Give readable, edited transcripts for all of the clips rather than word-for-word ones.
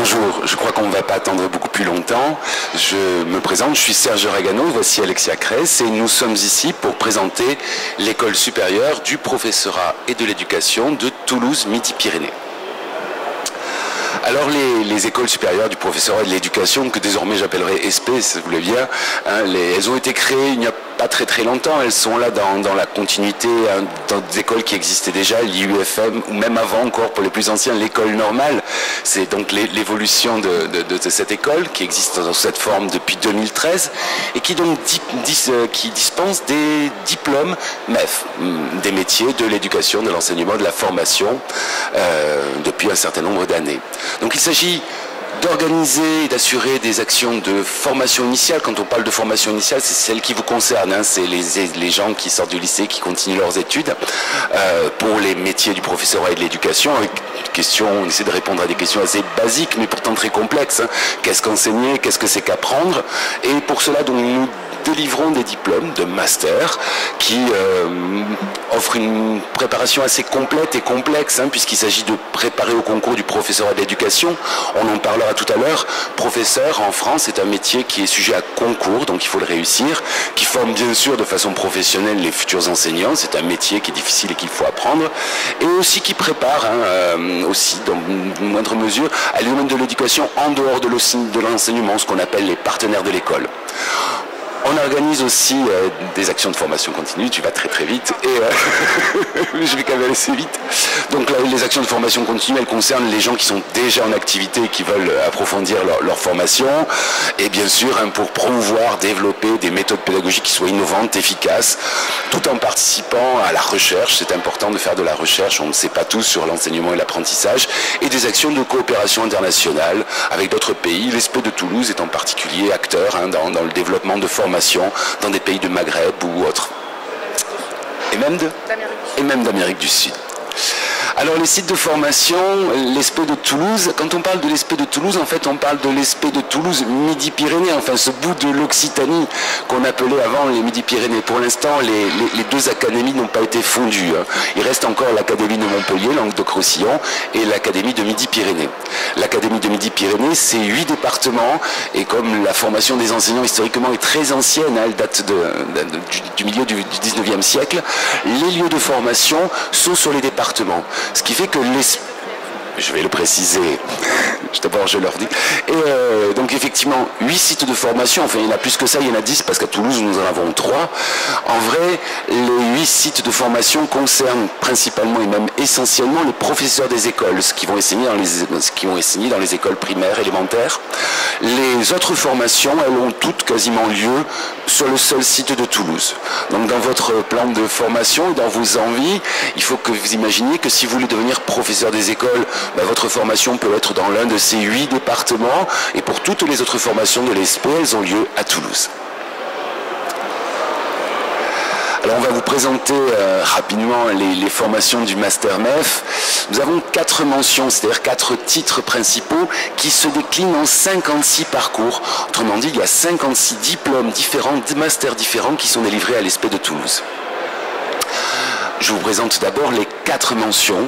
bonjour, je crois qu'on ne va pas attendre beaucoup plus longtemps. Je me présente, je suis Serge Ragano, voici Alexia Kress et nous sommes ici pour présenter l'école supérieure du professorat et de l'éducation de Toulouse-Midi-Pyrénées. Alors les écoles supérieures du professorat et de l'éducation, que désormais j'appellerai ESPE, si vous voulez bien, hein, elles ont été créées il n'y a pas très longtemps, elles sont là dans la continuité hein, dans des écoles qui existaient déjà, l'IUFM, ou même avant encore pour les plus anciens, l'école normale. C'est donc l'évolution de cette école qui existe dans cette forme depuis 2013 et qui donc qui dispense des diplômes MEF, des métiers de l'éducation, de l'enseignement, de la formation depuis un certain nombre d'années. Donc il s'agit d'organiser et d'assurer des actions de formation initiale. Quand on parle de formation initiale, c'est celle qui vous concerne, hein. C'est les gens qui sortent du lycée, qui continuent leurs études pour les métiers du professorat et de l'éducation. On essaie de répondre à des questions assez basiques, mais pourtant très complexes. Hein. Qu'est-ce qu'enseigner? Qu'est-ce que c'est qu'apprendre? Et pour cela, donc, nous délivrons des diplômes de master qui offrent une préparation assez complète et complexe, hein, puisqu'il s'agit de préparer au concours du professorat d'éducation. On en parlera tout à l'heure. Professeur en France est un métier qui est sujet à concours, donc il faut le réussir, qui forme bien sûr de façon professionnelle les futurs enseignants. C'est un métier qui est difficile et qu'il faut apprendre, et aussi qui prépare, hein, aussi dans une moindre mesure, à l'élément de l'éducation en dehors de l'enseignement, ce qu'on appelle les partenaires de l'école. On organise aussi des actions de formation continue, tu vas très vite, et je vais quand même assez vite. Donc là, les actions de formation continue, elles concernent les gens qui sont déjà en activité et qui veulent approfondir leur formation, et bien sûr, hein, pour promouvoir, développer des méthodes pédagogiques qui soient innovantes, efficaces, tout en participant à la recherche. C'est important de faire de la recherche, on ne sait pas tout sur l'enseignement et l'apprentissage, et des actions de coopération internationale avec d'autres pays. L'ESPE de Toulouse est en particulier acteur hein, dans le développement de formation dans des pays de Maghreb ou autres, et même d'Amérique du Sud. Alors les sites de formation, l'ESPE de Toulouse, quand on parle de l'ESPE de Toulouse, en fait on parle de l'ESPE de Toulouse Midi-Pyrénées, enfin ce bout de l'Occitanie qu'on appelait avant les Midi-Pyrénées. Pour l'instant, les deux académies n'ont pas été fondues. Hein. Il reste encore l'Académie de Montpellier, Languedoc-Roussillon, et l'Académie de Midi-Pyrénées. L'Académie de Midi-Pyrénées, c'est 8 départements, et comme la formation des enseignants historiquement est très ancienne, hein, elle date du milieu du 19e siècle, les lieux de formation sont sur les départements. Ce qui fait que je vais le préciser, d'abord je leur dis. Et donc effectivement, 8 sites de formation, enfin il y en a plus que ça, il y en a 10 parce qu'à Toulouse nous en avons 3. En vrai, les 8 sites de formation concernent principalement et même essentiellement les professeurs des écoles, ceux qui vont enseigner dans les écoles primaires, élémentaires. Les autres formations, elles ont toutes quasiment lieu sur le seul site de Toulouse. Donc dans votre plan de formation, dans vos envies, il faut que vous imaginiez que si vous voulez devenir professeur des écoles, ben, votre formation peut être dans l'un de ces 8 départements, et pour toutes les autres formations de l'ESPE, elles ont lieu à Toulouse. Alors on va vous présenter rapidement les formations du Master MEF. Nous avons 4 mentions, c'est-à-dire 4 titres principaux qui se déclinent en 56 parcours. Autrement dit, il y a 56 diplômes différents, masters différents qui sont délivrés à l'ESPE de Toulouse. Je vous présente d'abord les 4 mentions.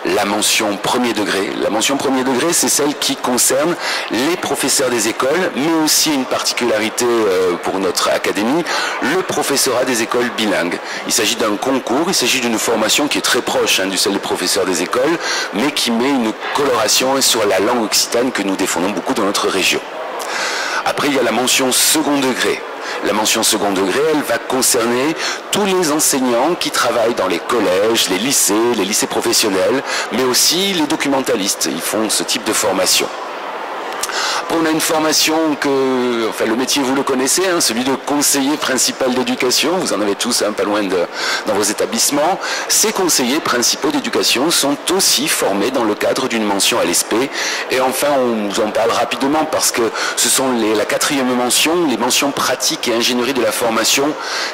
La mention premier degré. La mention premier degré, c'est celle qui concerne les professeurs des écoles, mais aussi une particularité pour notre académie, le professorat des écoles bilingues. Il s'agit d'un concours, il s'agit d'une formation qui est très proche de celle des professeurs des écoles, mais qui met une coloration sur la langue occitane que nous défendons beaucoup dans notre région. Après, il y a la mention second degré. La mention second degré, elle va concerner tous les enseignants qui travaillent dans les collèges, les lycées professionnels, mais aussi les documentalistes. Ils font ce type de formation. On a une formation enfin le métier vous le connaissez, hein, celui de conseiller principal d'éducation, vous en avez tous pas loin dans vos établissements. Ces conseillers principaux d'éducation sont aussi formés dans le cadre d'une mention à l'ESPE. Et enfin, on vous en parle rapidement parce que ce sont la 4e mention, les mentions pratiques et ingénierie de la formation,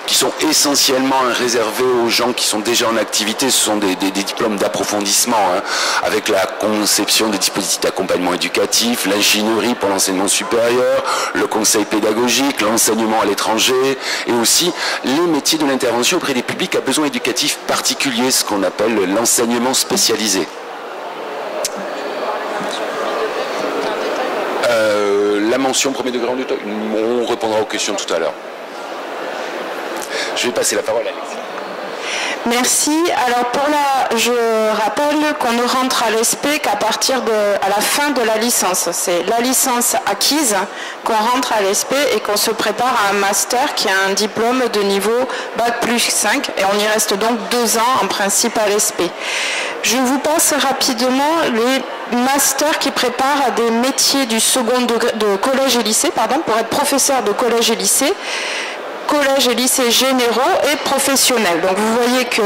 qui sont essentiellement réservées aux gens qui sont déjà en activité. Ce sont des diplômes d'approfondissement, hein, avec la conception des dispositifs d'accompagnement éducatif, l'ingénierie pour l'enseignement supérieur, le conseil pédagogique, l'enseignement à l'étranger, et aussi les métiers de l'intervention auprès des publics à besoins éducatifs particuliers, ce qu'on appelle l'enseignement spécialisé. la mention premier degré en auto. On répondra aux questions tout à l'heure. Je vais passer la parole à Alexis. Merci. Alors je rappelle qu'on ne rentre à l'ESP qu'à partir à la fin de la licence. C'est la licence acquise qu'on rentre à l'ESP et qu'on se prépare à un master qui a un diplôme de niveau Bac plus 5 et on y reste donc 2 ans en principe à l'ESP. Je vous passe rapidement les masters qui préparent à des métiers du second degré de collège et lycée, pour être professeur de collège et lycée. Collège et lycées généraux et professionnels. Donc vous voyez que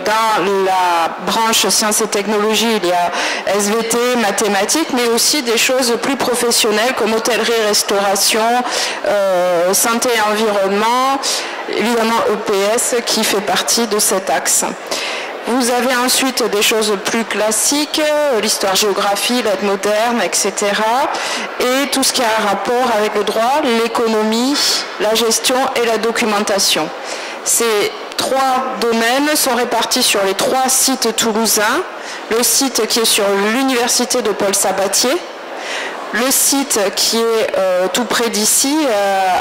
dans la branche sciences et technologies, il y a SVT, mathématiques, mais aussi des choses plus professionnelles comme hôtellerie, restauration, santé et environnement, évidemment EPS qui fait partie de cet axe. Vous avez ensuite des choses plus classiques, l'histoire-géographie, l'aide moderne, etc. Et tout ce qui a un rapport avec le droit, l'économie, la gestion et la documentation. Ces 3 domaines sont répartis sur les 3 sites toulousains. Le site qui est sur l'université de Paul Sabatier, le site qui est tout près d'ici,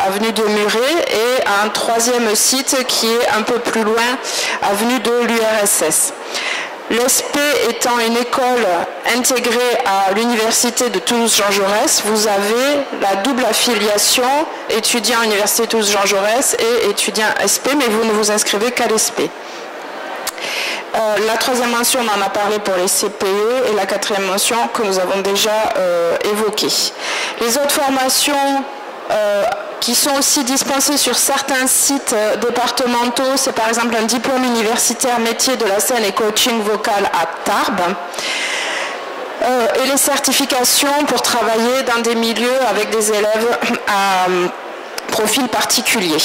avenue de Muret, et un 3e site qui est un peu plus loin, avenue de l'URSS. L'ESP étant une école intégrée à l'université de Toulouse-Jean Jaurès, vous avez la double affiliation étudiant Université Toulouse-Jean Jaurès et étudiant SP, mais vous ne vous inscrivez qu'à l'ESP. La 3e mention, on en a parlé pour les CPE, et la 4e mention que nous avons déjà évoquée. Les autres formations qui sont aussi dispensées sur certains sites départementaux, c'est par exemple un diplôme universitaire métier de la scène et coaching vocal à Tarbes, et les certifications pour travailler dans des milieux avec des élèves à profil particulier.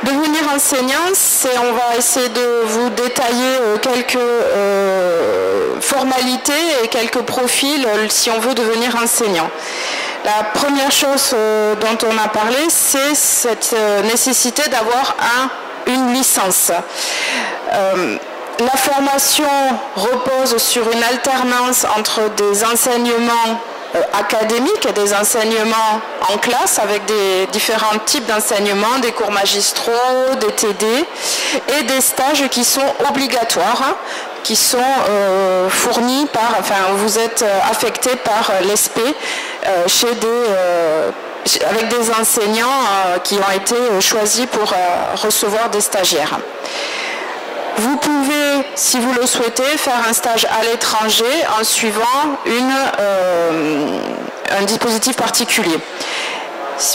Devenir enseignant, on va essayer de vous détailler quelques formalités et quelques profils si on veut devenir enseignant. La première chose dont on a parlé, c'est cette nécessité d'avoir une licence. La formation repose sur une alternance entre des enseignements académiques et des enseignements en classe avec des différents types d'enseignements, des cours magistraux, des TD et des stages qui sont obligatoires, qui sont fournis par, vous êtes affecté par l'ESP avec des enseignants qui ont été choisis pour recevoir des stagiaires. Vous pouvez, si vous le souhaitez, faire un stage à l'étranger en suivant un dispositif particulier.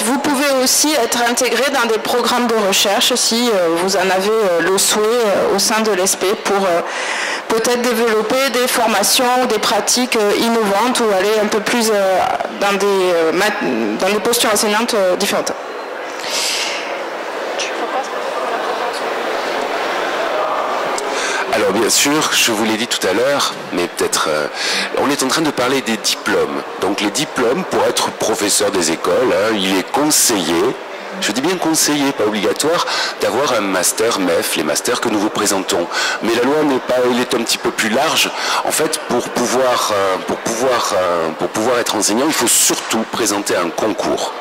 Vous pouvez aussi être intégré dans des programmes de recherche si vous en avez le souhait au sein de l'ESP pour peut-être développer des formations, des pratiques innovantes ou aller un peu plus dans des postures enseignantes différentes. Alors bien sûr, je vous l'ai dit tout à l'heure, mais peut-être on est en train de parler des diplômes. Donc les diplômes, pour être professeur des écoles, il est conseillé, je dis bien conseillé, pas obligatoire, d'avoir un master MEF, les masters que nous vous présentons. Mais la loi n'est pas, elle est un petit peu plus large. En fait, pour pouvoir être enseignant, il faut surtout présenter un concours.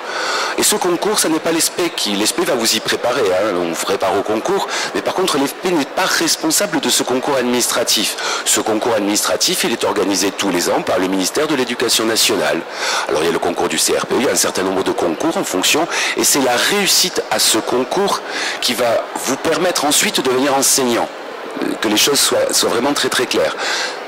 Et ce concours, ça n'est pas l'ESP qui... L'ESP va vous y préparer, on vous prépare au concours, mais par contre l'ESP n'est pas responsable de ce concours administratif. Ce concours administratif, il est organisé tous les ans par le ministère de l'Éducation nationale. Alors il y a le concours du CRPE, il y a un certain nombre de concours en fonction, et c'est la réussite à ce concours qui va vous permettre ensuite de devenir enseignant. Que les choses soient vraiment très très claires.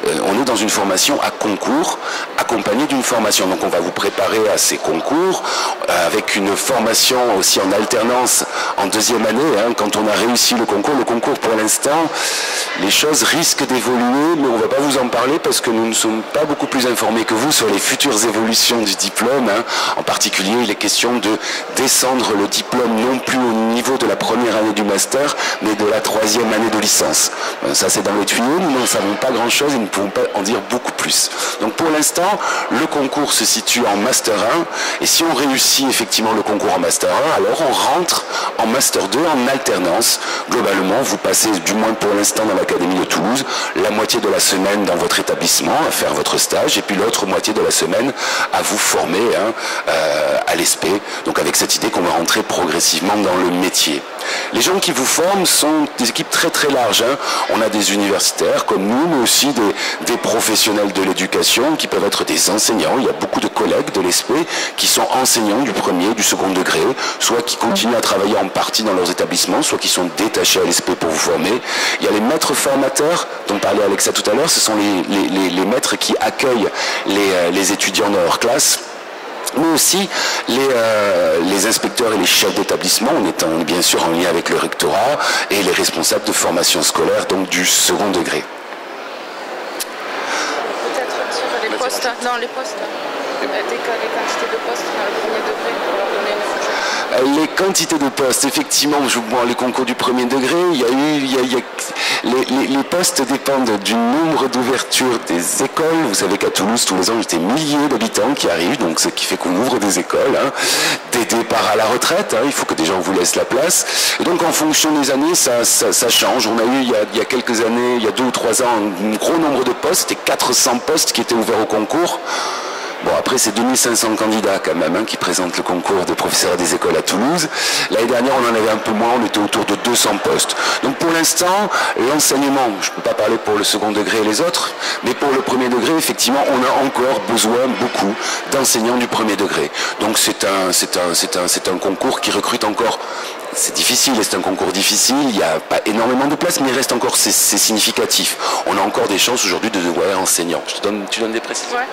On est dans une formation à concours, accompagnée d'une formation. Donc on va vous préparer à ces concours, avec une formation aussi en alternance en 2e année. Quand on a réussi le concours pour l'instant, les choses risquent d'évoluer, mais on ne va pas vous en parler parce que nous ne sommes pas beaucoup plus informés que vous sur les futures évolutions du diplôme. En particulier, il est question de descendre le diplôme non plus au niveau de la première année du master, mais de la 3e année de licence. Ça c'est dans les tuyaux, nous n'en savons pas grand-chose et nous ne pouvons pas en dire beaucoup plus. Donc pour l'instant, le concours se situe en Master 1, et si on réussit effectivement le concours en Master 1, alors on rentre en Master 2 en alternance. Globalement, vous passez, du moins pour l'instant dans l'Académie de Toulouse, la moitié de la semaine dans votre établissement à faire votre stage, et puis l'autre moitié de la semaine à vous former à l'ESP, donc avec cette idée qu'on va rentrer progressivement dans le métier. Les gens qui vous forment sont des équipes très très larges. On a des universitaires comme nous, mais aussi des professionnels de l'éducation qui peuvent être des enseignants. Il y a beaucoup de collègues de l'ESP qui sont enseignants du premier, du second degré, soit qui continuent à travailler en partie dans leurs établissements, soit qui sont détachés à l'ESP pour vous former. Il y a les maîtres formateurs dont parlait Alexa tout à l'heure, ce sont les maîtres qui accueillent les étudiants dans leur classe, mais aussi les inspecteurs et les chefs d'établissement, on est bien sûr en lien avec le rectorat, et les responsables de formation scolaire, donc du second degré. Peut-être sur les postes, dans les postes, les quantités de postes dans le premier degré, pour leur donner une fourchette. Les quantités de postes, effectivement, les concours du premier degré, les postes dépendent du nombre d'ouvertures des écoles. Vous savez qu'à Toulouse, tous les ans, il y a des milliers d'habitants qui arrivent, donc ce qui fait qu'on ouvre des écoles, des départs à la retraite, il faut que des gens vous laissent la place. Et donc en fonction des années, ça change. On a eu il y a quelques années, il y a 2 ou 3 ans, un gros nombre de postes, c'était 400 postes qui étaient ouverts au concours. Bon, après, c'est 2500 candidats quand même qui présentent le concours de professeurs des écoles à Toulouse. L'année dernière, on en avait un peu moins, on était autour de 200 postes. Donc pour l'instant, l'enseignement, je ne peux pas parler pour le second degré et les autres, mais pour le premier degré, effectivement, on a encore besoin beaucoup d'enseignants du premier degré. Donc c'est un concours qui recrute encore. C'est difficile, c'est un concours difficile, il n'y a pas énormément de place, mais il reste encore, c'est significatif. On a encore des chances aujourd'hui de devoir enseignants. Tu donnes des précisions? Ouais.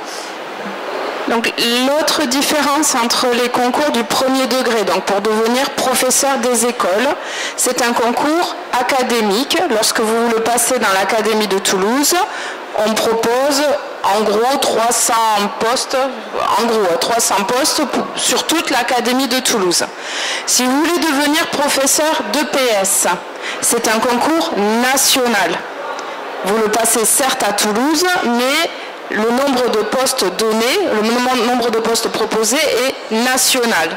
Donc l'autre différence entre les concours du premier degré, donc pour devenir professeur des écoles, c'est un concours académique. Lorsque vous le passez dans l'Académie de Toulouse, on propose en gros 300 postes sur toute l'Académie de Toulouse. Si vous voulez devenir professeur d'EPS, c'est un concours national. Vous le passez certes à Toulouse, mais le nombre de postes donnés, le nombre de postes proposés est national.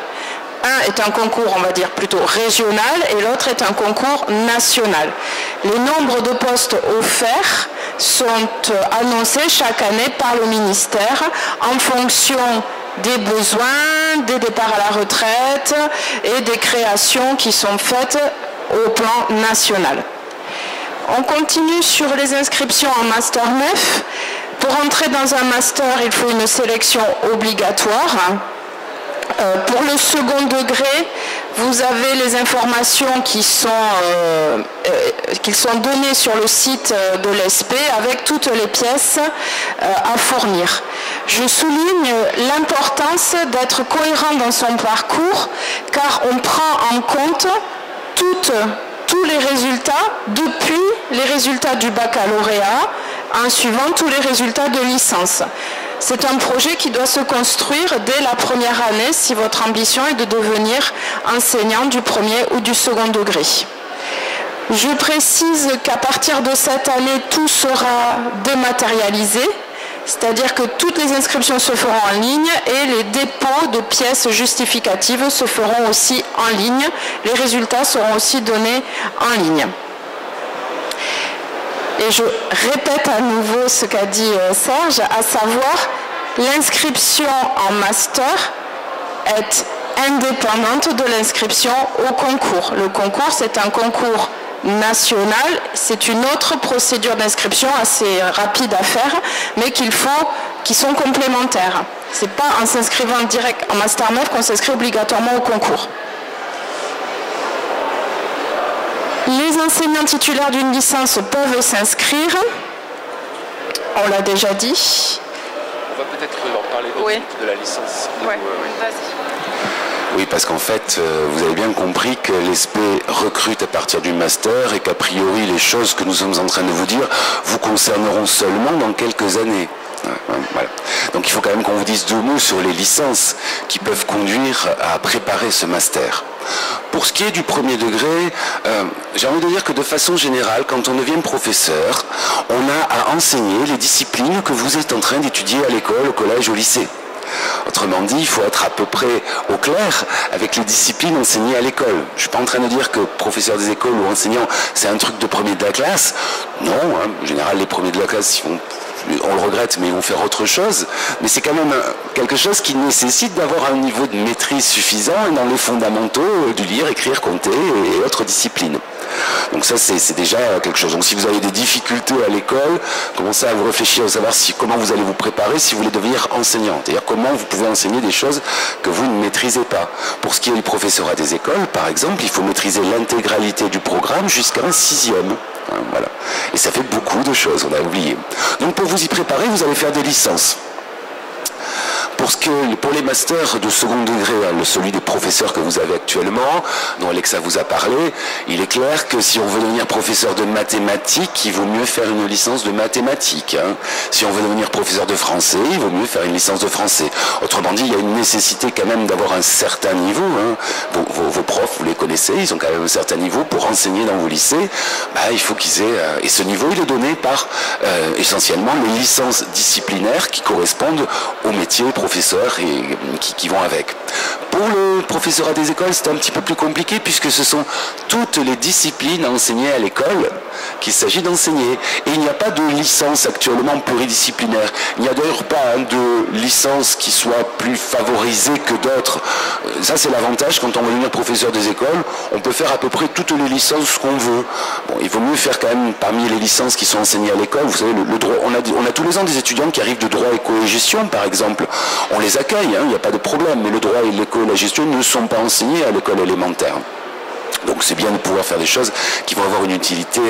Un est un concours, on va dire, plutôt régional, et l'autre est un concours national. Les nombres de postes offerts sont annoncés chaque année par le ministère en fonction des besoins, des départs à la retraite et des créations qui sont faites au plan national. On continue sur les inscriptions en Master 9. Pour entrer dans un master, il faut une sélection obligatoire. Pour le second degré, vous avez les informations qui sont données sur le site de l'ESP avec toutes les pièces à fournir. Je souligne l'importance d'être cohérent dans son parcours, car on prend en compte tous les résultats, depuis les résultats du baccalauréat, en suivant tous les résultats de licence. C'est un projet qui doit se construire dès la première année si votre ambition est de devenir enseignant du premier ou du second degré. Je précise qu'à partir de cette année, tout sera dématérialisé, c'est-à-dire que toutes les inscriptions se feront en ligne et les dépôts de pièces justificatives se feront aussi en ligne. Les résultats seront aussi donnés en ligne. Et je répète à nouveau ce qu'a dit Serge, à savoir l'inscription en master est indépendante de l'inscription au concours. Le concours, c'est un concours national, c'est une autre procédure d'inscription assez rapide à faire, mais qui sont complémentaires. Ce n'est pas en s'inscrivant direct en Master 9 qu'on s'inscrit obligatoirement au concours. Les enseignants titulaires d'une licence peuvent s'inscrire. On l'a déjà dit. On va peut-être leur parler de la licence. Oui, vas-y. Oui, parce qu'en fait, vous avez bien compris que l'ESP recrute à partir du master et qu'a priori, les choses que nous sommes en train de vous dire vous concerneront seulement dans quelques années. Voilà. Donc il faut quand même qu'on vous dise 2 mots sur les licences qui peuvent conduire à préparer ce master. Pour ce qui est du premier degré, j'ai envie de dire que de façon générale, quand on devient professeur, on a à enseigner les disciplines que vous êtes en train d'étudier à l'école, au collège, au lycée. Autrement dit, il faut être à peu près au clair avec les disciplines enseignées à l'école. Je ne suis pas en train de dire que professeur des écoles ou enseignant, c'est un truc de premier de la classe. Non, hein, en général, les premiers de la classe, on le regrette, mais ils vont faire autre chose. Mais c'est quand même quelque chose qui nécessite d'avoir un niveau de maîtrise suffisant dans les fondamentaux du lire, écrire, compter et autres disciplines. Donc ça, c'est déjà quelque chose. Donc si vous avez des difficultés à l'école, commencez à vous réfléchir, à savoir comment vous allez vous préparer si vous voulez devenir enseignant. C'est-à-dire comment vous pouvez enseigner des choses que vous ne maîtrisez pas. Pour ce qui est du professorat des écoles, par exemple, il faut maîtriser l'intégralité du programme jusqu'à un 6e. Voilà. Et ça fait beaucoup de choses, on a oublié. Donc pour vous y préparer, vous allez faire des licences. Pour les masters de second degré, celui des professeurs que vous avez actuellement, dont Alexa vous a parlé, il est clair que si on veut devenir professeur de mathématiques, il vaut mieux faire une licence de mathématiques. Hein. Si on veut devenir professeur de français, il vaut mieux faire une licence de français. Autrement dit, il y a une nécessité quand même d'avoir un certain niveau. Hein. Vos profs, vous les connaissez, ils ont quand même un certain niveau pour enseigner dans vos lycées. Il faut qu'ils aient... et ce niveau, il est donné par essentiellement les licences disciplinaires qui correspondent au métier professionnel et qui vont avec. Pour le professorat des écoles, c'est un petit peu plus compliqué puisque ce sont toutes les disciplines enseignées à l'école qu'il s'agit d'enseigner. Et il n'y a pas de licence actuellement pluridisciplinaire. Il n'y a d'ailleurs pas de licence qui soit plus favorisée que d'autres. Ça, c'est l'avantage quand on veut devenir professeur des écoles. On peut faire à peu près toutes les licences qu'on veut. Bon, il vaut mieux faire quand même parmi les licences qui sont enseignées à l'école. Vous savez, le droit, on a tous les ans des étudiants qui arrivent de droit éco et gestion, par exemple. On les accueille, hein, il n'y a pas de problème, mais le droit et l'éco et la gestion ne sont pas enseignés à l'école élémentaire. Donc c'est bien de pouvoir faire des choses qui vont avoir une utilité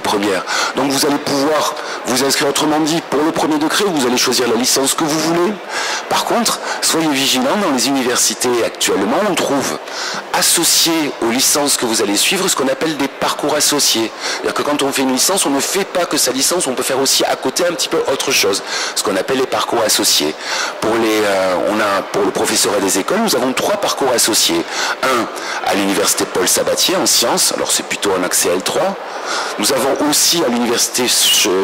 première. Donc vous allez pouvoir vous inscrire, autrement dit, pour le premier degré, vous allez choisir la licence que vous voulez. Par contre, soyez vigilants, dans les universités actuellement, on trouve associé aux licences que vous allez suivre ce qu'on appelle des parcours associés. C'est-à-dire que quand on fait une licence, on ne fait pas que sa licence, on peut faire aussi à côté un petit peu autre chose, ce qu'on appelle les parcours associés. Pour le professorat des écoles, nous avons 3 parcours associés. Un à l'université Paul Sabatier en sciences, alors c'est plutôt un accès L3. Nous avons aussi à l'université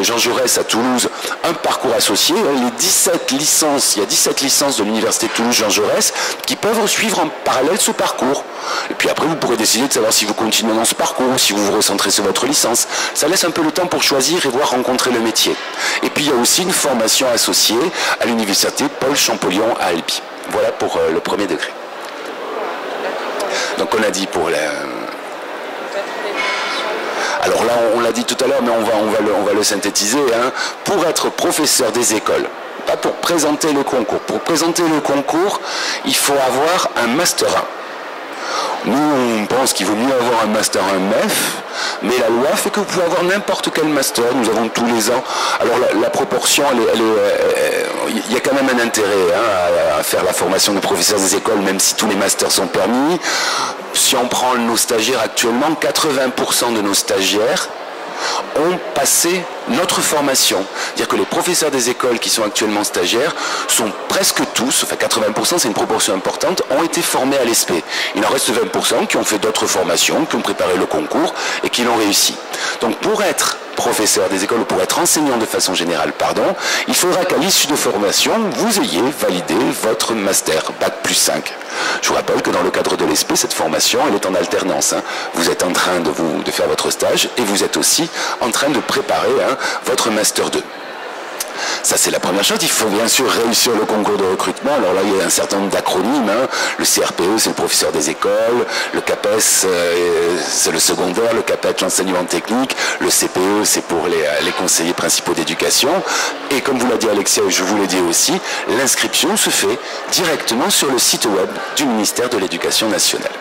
Jean Jaurès à Toulouse un parcours associé. Les 17 licences, il y a 17 licences de l'université Toulouse Jean Jaurès qui peuvent suivre en parallèle ce parcours. Et puis après, vous pourrez décider de savoir si vous continuez dans ce parcours ou si vous vous recentrez sur votre licence. Ça laisse un peu le temps pour choisir et voir rencontrer le métier. Et puis il y a aussi une formation associée à l'université Paul Champollion à Albi. Voilà pour le premier degré. Donc on a dit pour la... Alors là, on l'a dit tout à l'heure, mais on va le synthétiser. Hein. Pour être professeur des écoles, pas pour présenter le concours. Pour présenter le concours, il faut avoir un Master 1. Nous, on pense qu'il vaut mieux avoir un Master 1 MEF, mais la loi fait que vous pouvez avoir n'importe quel Master. Nous avons tous les ans... Alors la proportion, il y a quand même un intérêt à faire la formation de professeurs des écoles, même si tous les Masters sont permis. Si on prend nos stagiaires actuellement, 80% de nos stagiaires ont passé notre formation. C'est-à-dire que les professeurs des écoles qui sont actuellement stagiaires sont presque tous, enfin 80%, c'est une proportion importante, ont été formés à l'ESP. Il en reste 20% qui ont fait d'autres formations, qui ont préparé le concours et qui l'ont réussi. Donc pour être professeur des écoles ou pour être enseignant de façon générale, il faudra qu'à l'issue de formation, vous ayez validé votre master, Bac plus 5. Je vous rappelle que dans le cadre de l'ESP, cette formation, elle est en alternance. Hein. Vous êtes en train de faire votre stage et vous êtes aussi en train de préparer votre master 2. Ça, c'est la première chose. Il faut bien sûr réussir le concours de recrutement. Alors là, il y a un certain nombre d'acronymes. Hein. Le CRPE, c'est le professeur des écoles. Le CAPES, c'est le secondaire. Le CAPET, l'enseignement technique. Le CPE, c'est pour les conseillers principaux d'éducation. Et comme vous l'a dit Alexia, et je vous l'ai dit aussi, l'inscription se fait directement sur le site web du ministère de l'Éducation nationale.